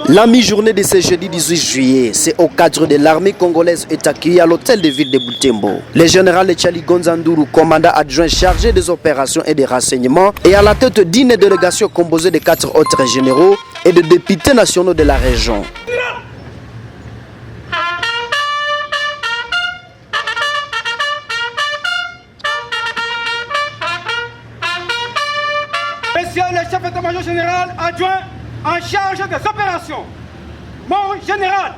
La mi-journée de ce jeudi 18 juillet, c'est au cadre de l'armée congolaise est accueilli à l'hôtel de ville de Butembo. Le général Tchali Gonzanduru, commandant adjoint chargé des opérations et des renseignements, est à la tête d'une délégation composée de 4 autres généraux et de députés nationaux de la région. Monsieur le chef d'état-major général adjoint en charge des opérations, mon général,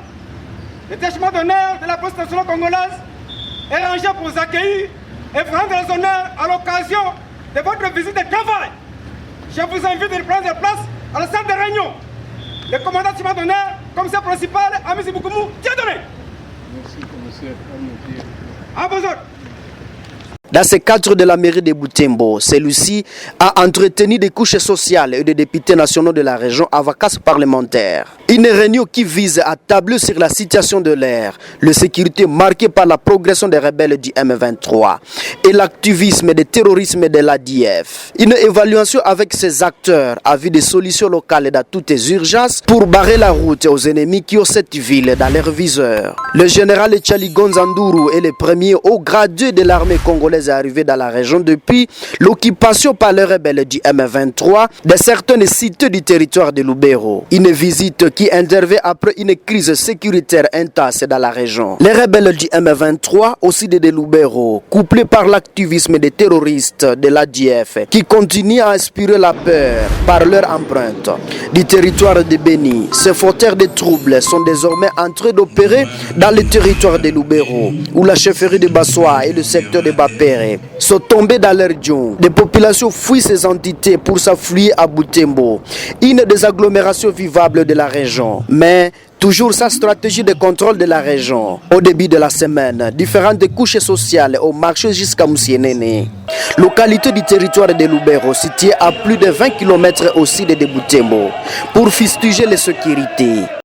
le détachement d'honneur de la police nationale congolaise est rangé pour vous accueillir et vous rendre les honneurs à l'occasion de votre visite de travail. Je vous invite de prendre place à la salle de réunion. Le commandant détachement d'honneur, commissaire principal, Amis Boukoumou, Dieudonné. Merci, commissaire. À vos ordres. Dans ce cadre de la mairie de Butembo, celui-ci a entretenu des couches sociales et des députés nationaux de la région à vacances parlementaires. Une réunion qui vise à tabler sur la situation de l'air, la sécurité marquée par la progression des rebelles du M23 et l'activisme des terrorismes de l'ADF. Une évaluation avec ces acteurs à vue des solutions locales dans toutes les urgences pour barrer la route aux ennemis qui ont cette ville dans leurs viseurs. Le général Tchali Gonzanduru est le premier haut gradé de l'armée congolaise arrivé dans la région depuis l'occupation par les rebelles du M23 de certaines cités du territoire de Lubero. Une visite qui intervient après une crise sécuritaire intense dans la région. Les rebelles du M23, aussi de Lubero, couplés par l'activisme des terroristes de l'ADF, qui continuent à inspirer la peur par leur empreinte du territoire de Beni. Ces fauteurs de troubles sont désormais en train d'opérer dans le territoire de Lubero, où la chefferie de Bassoa et le secteur de Bapé sont tombés dans leur djung. Des populations fuient ces entités pour s'affluer à Butembo, une des agglomérations vivables de la région. Mais toujours sa stratégie de contrôle de la région. Au début de la semaine, différentes couches sociales ont marché jusqu'à Moussienene, localité du territoire de Lubero, située à plus de 20 km au sud de Butembo, pour fustiger les sécurités.